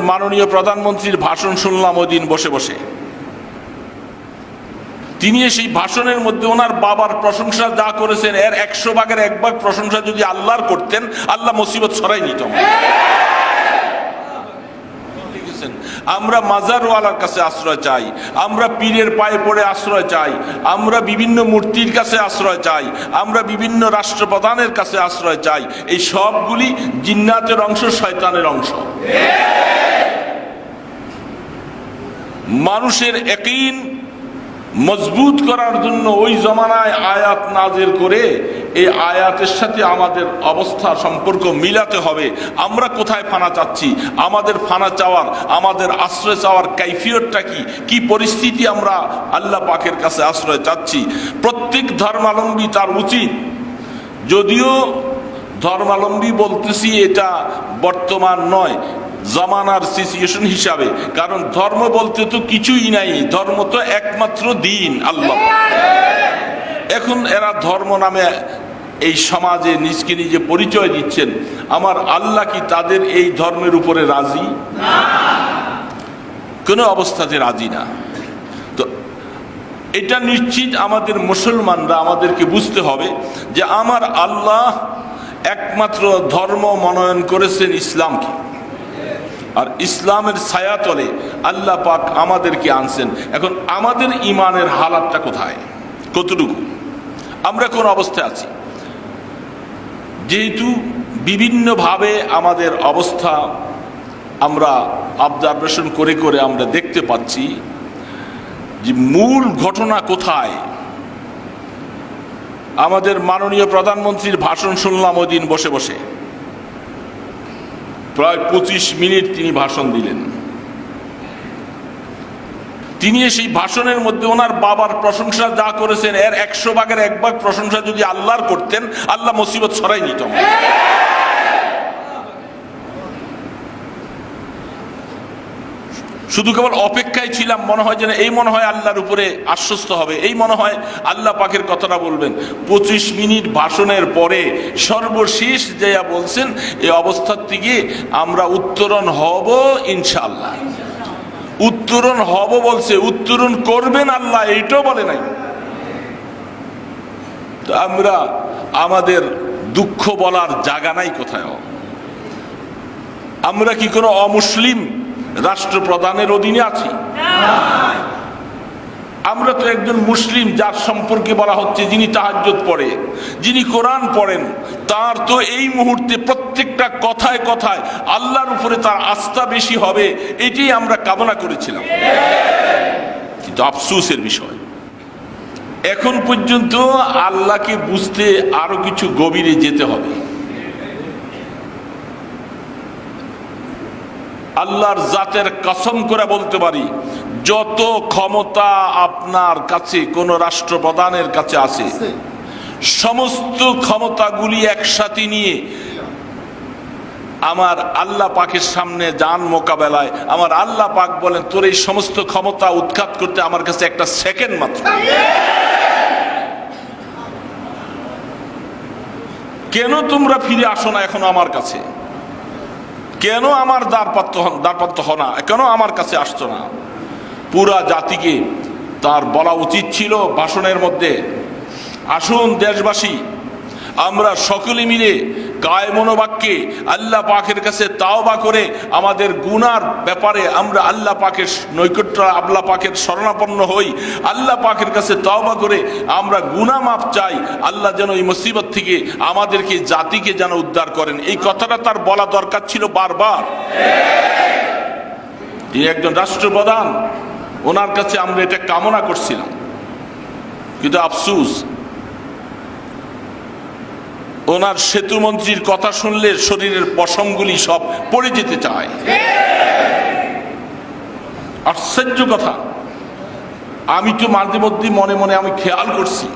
মাননীয় প্রধানমন্ত্রীর ভাষণ শুনলাম ওই দিন বসে বসে। তিনি সেই ভাষণের মধ্যে ওনার বাবার প্রশংসা যা করেছেন এর 100 ভাগের 1 ভাগ প্রশংসা যদি আল্লাহর করতেন, আল্লাহ মুসিবত সরাই নিত। আমরা মাজারওয়ালার কাছে আশ্রয় চাই, আমরা পীরের পায়ে পড়ে আশ্রয় চাই, আমরা বিভিন্ন মূর্তির কাছে আশ্রয় চাই, আমরা বিভিন্ন রাষ্ট্রপ্রধানের কাছে আশ্রয় চাই। এই সবগুলি জিন্নাতের অংশ, শয়তানের অংশ। মানুষের ইয়াকিন মজবুত করার জন্য ওই জমানায় আয়াত নাজিল করে এই আয়াতের সাথে আমাদের অবস্থা সম্পর্ক মিলাতে হবে। আমরা কোথায় ফানা চাচ্ছি, আমাদের ফানা চাওয়ার, আমাদের আশ্রয় চাওয়ার কাইফিয়তটা কি পরিস্থিতি আমরা আল্লাহ পাকের কাছে আশ্রয় চাচ্ছি। প্রত্যেক ধর্মাবলম্বী তার উচিত, যদিও ধর্মাবলম্বী বলতেছি এটা বর্তমান নয়, জামানার সিচুয়েশন হিসাবে, কারণ ধর্ম বলতে তো কিছুই নাই, ধর্ম তো একমাত্র দিন আল্লাহ। এখন এরা ধর্ম নামে এই সমাজে নিজকে নিজে পরিচয় দিচ্ছেন। আমার আল্লাহ কি তাদের এই ধর্মের উপরে রাজি? কোনো অবস্থাতে রাজি না। তো এটা নিশ্চিত আমাদের মুসলমানরা আমাদেরকে বুঝতে হবে যে আমার আল্লাহ একমাত্র ধর্ম মনোনয়ন করেছেন ইসলামকে, আর ইসলামের ছায়াতলে আল্লাহ পাক আমাদেরকে আনছেন। এখন আমাদের ইমানের হালাতটা কোথায়, কতটুকু, আমরা কোন অবস্থায় আছি? যেহেতু বিভিন্নভাবে আমাদের অবস্থা আমরা অবজারভেশন করে করে আমরা দেখতে পাচ্ছি যে মূল ঘটনা কোথায়। আমাদের মাননীয় প্রধানমন্ত্রীর ভাষণ শুনলাম ওই দিন বসে বসে, প্রায় 25 মিনিট তিনি ভাষণ দিলেন। তিনি সেই ভাষণের মধ্যে ওনার বাবার প্রশংসা যা করেছেন এর 100 ভাগের 1 ভাগ প্রশংসা যদি আল্লাহর করতেন, আল্লাহ মুসিবত সরাই নিত। শুধু কেবল অপেক্ষায় ছিলাম, মনে হয় যেন এই মনে হয় আল্লাহর উপরে আশ্বস্ত হবে, এই মনে হয় আল্লাহ পাকের কথাটা বলবেন। 25 মিনিট ভাষণের পরে সর্বশেষ যে বলছেন, এই অবস্থার থেকে আমরা উত্তরণ হব ইনশাআল্লাহ। উত্তরণ হব বলছে, উত্তরণ করবেন আল্লাহ এইটাও বলে নাই। তো আমরা আমাদের দুঃখ বলার জায়গা নাই কোথায়? আমরা কি কোনো অমুসলিম রাষ্ট্রপ্রধানের অধীনে আছি? আমরা তো একজন মুসলিম, যার সম্পর্কে বলা হচ্ছে যিনি তাহাজ্জুদ পড়ে, যিনি কোরআন পড়েন, তার তো এই মুহূর্তে প্রত্যেকটা কথায় কথায় আল্লাহর উপরে তার আস্থা বেশি হবে, এটাই আমরা কামনা করেছিলাম। কিন্তু আফসোসের বিষয়, এখন পর্যন্ত আল্লাহকে বুঝতে আরো কিছু গভীরে যেতে হবে। আল্লাহর জাতের কসম করে বলতে পারি, যত ক্ষমতা আপনার কাছে কোন রাষ্ট্রপ্রধানের কাছে আছে, সমস্ত ক্ষমতাগুলি একসাথে নিয়ে আমার আল্লাহ পাকের সামনে যান মোকাবেলায়, আমার আল্লাহ পাক বলেন তোর এই সমস্ত ক্ষমতা উৎখাত করতে আমার কাছে একটা সেকেন্ড মাত্র। কেন তোমরা ফিরে আসো না এখন আমার কাছে? কেন আমার দ্বারপ্রাপ্ত হও না? কেন আমার কাছে আসছো না? পুরা জাতিকে তার বলা উচিত ছিল ভাষণের মধ্যে, আসুন দেশবাসী, আমরা সকলে মিলে কায় মনোবাক্যে আল্লাহ পাকের কাছে তাওবা করে আমাদের গুনার ব্যাপারে আমরা আল্লাহ পাকের নৈকট্য, আল্লাহ পাকের শরণাপন্ন হই, আল্লাহ পাকের কাছে তাওবা করে আমরা গুনাহ মাফ চাই। আল্লাহ যেন এই মুসিবত থেকে আমাদেরকে, জাতিকে যেন উদ্ধার করেন। এই কথাটা তার বলা দরকার ছিল বারবার। তিনি একজন রাষ্ট্রপ্রধান, ওনার কাছে আমরা এটা কামনা করছিলাম। কিন্তু আফসোস, ওনার সেতুমন্ত্রীর কথা শুনলে শরীরের পশমগুলি সব পড়ে যেতে চায়। আশ্চর্য কথা, আমি তো মাঝে মধ্যে মনে মনে আমি খেয়াল করছি,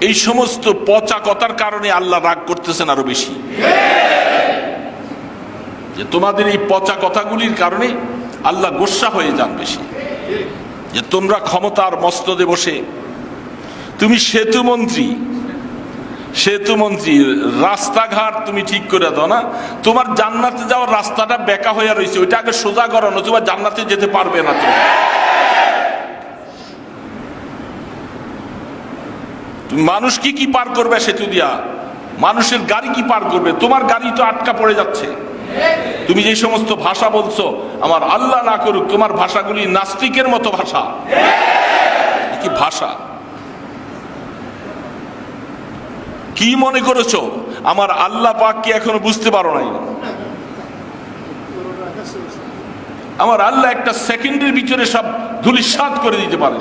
এই সমস্ত পচা কথার কারণে আল্লাহ রাগ করতেছেন আরো বেশি। যে তোমাদের এই পচা কথাগুলির কারণে আল্লাহ গোসা হয়ে যান বেশি, যে তোমরা ক্ষমতার মস্তদে বসে, তুমি সেতুমন্ত্রী, সেতু মন্ত্রী, রাস্তাঘাট তুমি ঠিক করে দাও না, তোমার জান্নাতে যাওয়ার রাস্তাটা বেঁকা হয়ে রয়েছে, ওইটা আগে সোজা করো, তোমার জান্নাতে যেতে পারবে না। তুমি মানুষ কি পার করবে সেতু দিয়া? মানুষের গাড়ি কি পার করবে? তোমার গাড়ি তো আটকা পড়ে যাচ্ছে। তুমি যে সমস্ত ভাষা বলছো, আমার আল্লাহ না করুক তোমার ভাষাগুলি নাস্তিকের মতো ভাষা। কি ভাষা? কি মনে করেছো আমার আল্লাহ পাক কি এখনো বুঝতে পারো নাই? আমার আল্লাহ একটা সেকেন্ডের ভিতরে সব ধূলিসাৎ করে দিতে পারে।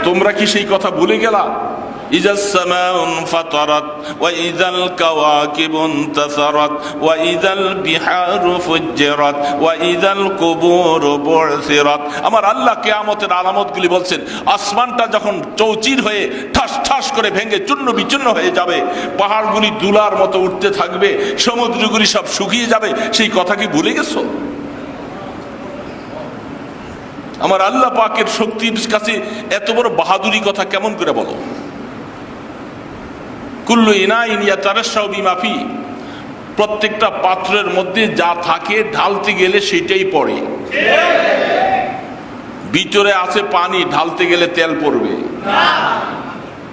তোমরা কি সেই কথা ভুলে গেলা? ইজাস সামাউন ফাতারাত ওয়া ইযাল কাওয়াকিবু ইনতাসারাত ওয়া ইযাল বিহারু ফুজ্জিরাত ওয়া ইযাল কুবুরু বু'সিরাত। আমার আল্লাহ কিয়ামতের আলামতগুলি বলছেন, আসমানটা যখন চৌচির হয়ে ঠাস ঠাস করে ভেঙে চূর্ণ বিচূর্ণ হয়ে যাবে, পাহাড়গুলি দুলার মতো উঠতে থাকবে, সমুদ্রগুলি সব শুকিয়ে যাবে, সেই কথা কি ভুলে গেছো? আমার আল্লাহ পাকের শক্তির কাছে এত বড় বাহাদুরি কথা কেমন করে বলো? কুল্লু ইনাইন ইয়াতারাশাউ বিমা ফি, প্রত্যেকটা পাত্রের মধ্যে যা থাকে ঢালতে গেলে সেটাই পড়ে। ভিতরে আছে পানি, ঢালতে গেলে তেল পড়বে।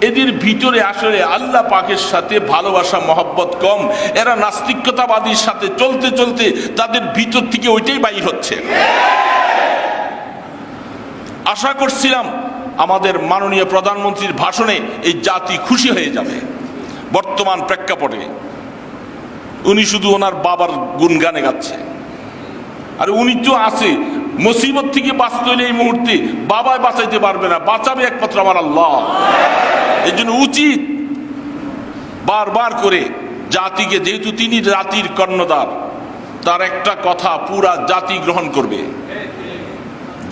এদের ভিতরে আসলে আল্লাহ পাকের সাথে ভালোবাসা মহব্বত কম। এরা নাস্তিকতাবাদীর সাথে চলতে চলতে তাদের ভিতর থেকে ওইটাই বাইর হচ্ছে। আশা করছিলাম আমাদের মাননীয় প্রধানমন্ত্রীর ভাষণে এই জাতি খুশি হয়ে যাবে। বর্তমান প্রেক্ষাপটে উনি শুধু ওনার বাবার গুণগানে গাচ্ছে। আর উনি তো আছে মুসিবত থেকে বাঁচতে হলে এই মুহূর্তে বাবাই বাঁচাইতে পারবে না, বাঁচাবে একমাত্র আমার আল্লাহ। এই জন্য উচিত বারবার করে জাতিকে, যেহেতু তিনি জাতির কর্ণধার, তার একটা কথা পুরা জাতি গ্রহণ করবে।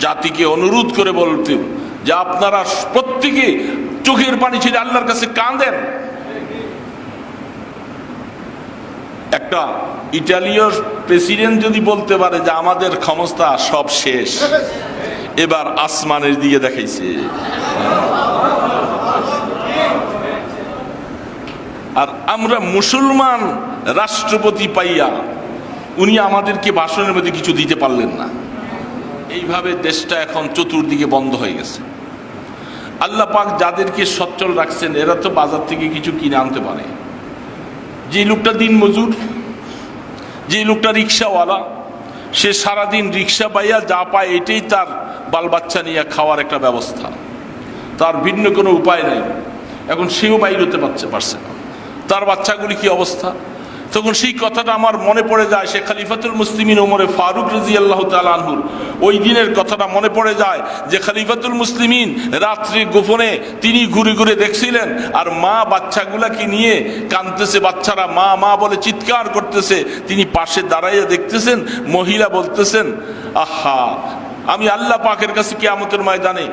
জাতিকে অনুরোধ করে বলতে যে আপনারা প্রত্যেকে চোখের পানি ছেড়ে আল্লাহর কাছে কাঁদেন। একটা ইটালীয় প্রেসিডেন্ট যদি বলতে পারে যে আমাদের ক্ষমতা সব শেষ, এবার আসমানের দিকে দেখাইছে। আর আমরা মুসলমান রাষ্ট্রপতি পাইয়া উনি আমাদেরকে ভাষণের মধ্যে কিছু দিতে পারলেন না। এইভাবে দেশটা এখন চতুর্দিকে বন্ধ হয়ে গেছে। আল্লাহ পাক যাদেরকে সচ্ছল রাখছেন এরা তো বাজার থেকে কিছু কিনে আনতে পারে। যে লোকটা দিন মজুর, যে লোকটা রিক্সাওয়ালা, সে সারাদিন রিক্সা পাইয়া যা পায় এটাই তার বাল বাচ্চা নিয়ে খাওয়ার একটা ব্যবস্থা, তার ভিন্ন কোনো উপায় নাই। এখন সেও বাইর হতে পারছে না, তার বাচ্চাগুলি কি অবস্থা? তখন সেই কথাটা আমার মনে পড়ে যায় সে খলিফাতুল মুসলিমিন ওমরে ফারুক রাদিয়াল্লাহু তাআলা আনহুর ওই দিনের কথাটা মনে পড়ে যায় যে খলিফাতুল মুসলিমিন রাত্রি গোপনে তিনি ঘুরে ঘুরে দেখছিলেন, আর মা বাচ্চাগুলাকে নিয়ে কাঁদতেছে, বাচ্চারা মা মা বলে চিৎকার করতেছে, তিনি পাশে দাঁড়াইয়া দেখতেছেন, মহিলা বলতেছেন আহা আমি আল্লাহ পাকের কাছে কিয়ামতের ময়দানে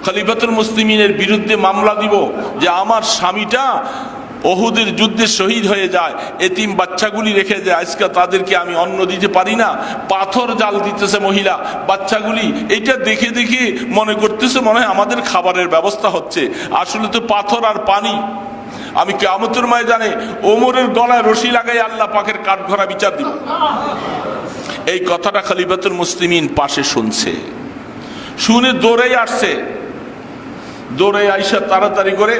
খলিফাতুল মুসলিমিনের বিরুদ্ধে মামলা দিব যে আমার স্বামীটা ওহুদের যুদ্ধে শহীদ হয়ে যায়, এতিম বাচ্চাগুলি রেখে যায়, আজকে তাদেরকে আমি অন্ন দিতে পারি না, পাথর জাল দিতেছে মহিলা বাচ্চাগুলি। এইটা দেখে দেখে মনে করতেছে মনে হয় আমাদের খাবারের ব্যবস্থা হচ্ছে, আসলে তো পাথর আর পানি। আমি কিয়ামতের ময়দানে ওমরের গলায় রশি লাগাই আল্লাহ পাকের কাঠগড়া বিচার দিব। এই কথাটা খলিফাতুল মুসলিমিন পাশে শুনছে, শুনে দৌড়ে আসছে, দৌড়ে আইসা তাড়াতাড়ি করে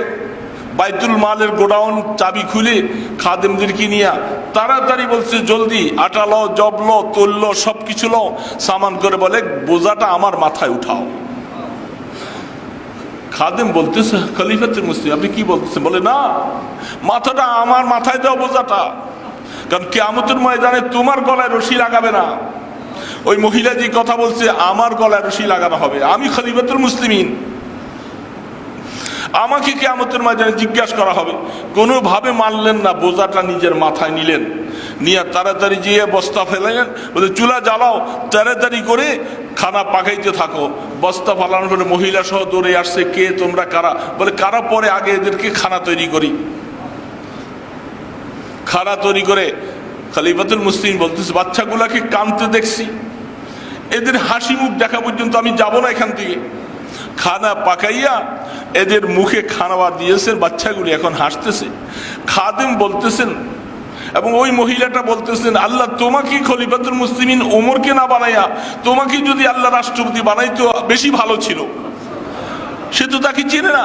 বাইতুল মালের গোডাউন চাবি খুলে খাদেমদেরকে নিয়ে তাড়াতাড়ি বলছে জলদি আটা লো, জব লো, তোল লো, সবকিছু লো, সামান করে বলে বোঝাটা আমার মাথায় উঠাও। খাদেম বলতেছে খলিফাতুল মুসলিম আপনি কি বলতেছেন? বলে না, মাথাটা আমার মাথায় দাও বোঝাটা, কারণ কিয়ামতের ময়দানে তোমার গলায় রশি লাগাবে না। ওই মহিলা যে কথা বলছে আমার গলায় রশি লাগানো হবে, আমি খলিফাতুল মুসলিমিন, আমাকে কিয়ামতের ময়দানে জিজ্ঞাসা করা হবে। কোনোভাবে মানলেন না, বোঝাটা নিজের মাথায় নিলেন, নিয়ে তাড়াতাড়ি যেয়ে বস্তা ফেলালেন, বলে চুলা জ্বালাও, তাড়াতাড়ি করে খানা পাকাইতে থাকো। বস্তা ফালানোর পরে মহিলা সহ দৌড়ে আসছে, কে তোমরা কারা? বলে কারা, পরে আগে এদেরকে খানা তৈরি করি। খানা তৈরি করে খলিফাতুল মুসলিম বলতেছে বাচ্চাগুলাকে কাঁদতে দেখছি, এদের হাসি মুখ দেখা পর্যন্ত আমি যাব না এখান থেকে। খানা পাকাইয়া এদের মুখে খাওয়া দিয়েছেন, বাচ্চাগুলি এখন হাসতেছে। খাদেম বলতেছেন এবং ওই মহিলাটা বলতেছেন, আল্লাহ তোমাকে খলিফাতুল মুসলিমিন ওমরকে না বানাইয়া তোমাকে যদি আল্লাহ রাষ্ট্রপতি বানাইতো বেশি ভালো ছিল। সে তো তাকে চেনে না।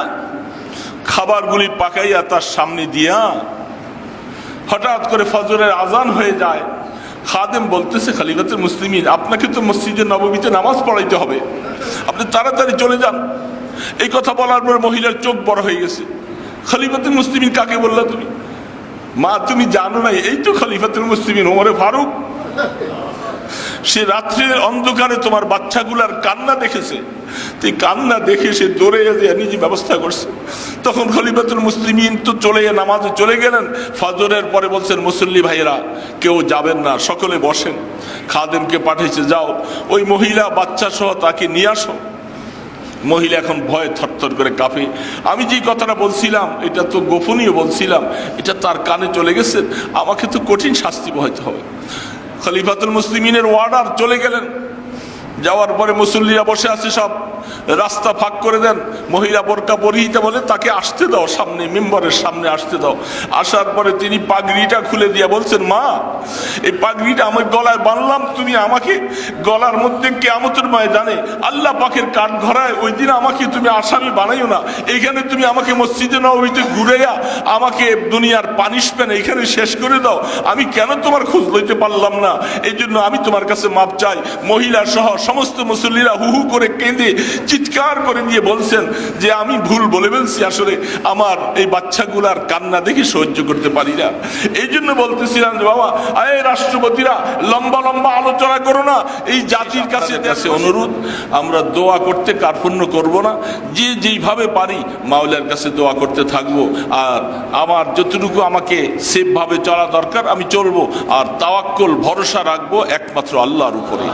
খাবারগুলি পাকাইয়া তার সামনে দিয়া হঠাৎ করে ফজরের আজান হয়ে যায়। খাদেম বলতেছে, খলিফাতুল মুসলিমিন আপনাকে তো মসজিদে নববীতে নামাজ পড়াইতে হবে, আপনি তাড়াতাড়ি চলে যান। এই কথা বলার পর মহিলার চোখ বড় হয়ে গেছে। খলিফাতুল মুসলিমিন কাকে বললা তুমি? মা তুমি জানো না, এই তো খলিফাতুল মুসলিমিন ওমরে ফারুক। সে রাত্রির অন্ধকারে তোমার বাচ্চাগুলার কান্না দেখেছে, তুই কান্না দেখে সে দৌড়ে যায় নিজে ব্যবস্থা করছে। তখন খলিফাতুল মুসলিমিন তো চলে নামাজে চলে গেলেন। ফজরের পরে বলছেন, মুসল্লি ভাইয়েরা কেউ যাবেন না, সকলে বসেন। খাদেমকে পাঠিয়েছে, যাও ওই মহিলা বাচ্চা সহ তাকে নিয়ে আসো। মহিলা এখন ভয়ে থরথর করে কাঁপে। আমি যে কথাটা বলছিলাম এটা তো গোপনীয় বলছিলাম, এটা তার কানে চলে গেছে, আমাকে তো কঠিন শাস্তি বহাইতে হবে। খলিফাতুল মুসলিমিনের ওয়ার্ডার চলে গেলেন। যাওয়ার পরে মুসল্লিরা বসে আছে, সব রাস্তা ফাঁক করে দেন। মহিলা বোরকা পরিহিতা বলে তাকে আসতে দাও, সামনে মেম্বারের সামনে আসতে দাও। আসার পরে তিনি পাগড়িটা খুলে দিয়ে বলছেন, মা এই পাগড়িটা আমার গলায় বানলাম, তুমি আমাকে গলার মধ্যে কিয়ামতের ময়দানে আল্লাহ পাকের কাঠ ঘরায় ওই দিন আমাকে তুমি আসামি বানাইও না। এইখানে তুমি আমাকে মসজিদে নববীতে ঘুরাইয়া আমাকে দুনিয়ার পানিশমেন্ট এইখানে শেষ করে দাও। আমি কেন তোমার খোঁজ লইতে পারলাম না, এই জন্য আমি তোমার কাছে মাপ চাই। মহিলা সহ সমস্ত মুসল্লিরা হু হু করে কেঁদে চিৎকার করে দিয়ে বলছেন যে আমি ভুল বলে ফেলছি, আসলে আমার এই বাচ্চাগুলার কান্না দেখে সহ্য করতে পারি না। এই জন্য বলতেছিলাম যে বাবা এই রাষ্ট্রপতিরা লম্বা লম্বা আলোচনা করো না, এই জাতির কাছে অনুরোধ, আমরা দোয়া করতে কার্পণ্য করব না, যে যেইভাবে পারি মাওলার কাছে দোয়া করতে থাকবো। আর আমার যতটুকু আমাকে সেফ ভাবে চলা দরকার আমি চলবো, আর তাওয়াক্কুল ভরসা রাখবো একমাত্র আল্লাহর উপরে।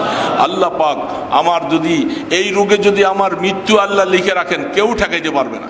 আল্লাহ পাক আমার যদি এই রোগে যদি আমার মৃত্যু আল্লাহ লিখে রাখেন, কেউ ঠেকাইতে পারবে না।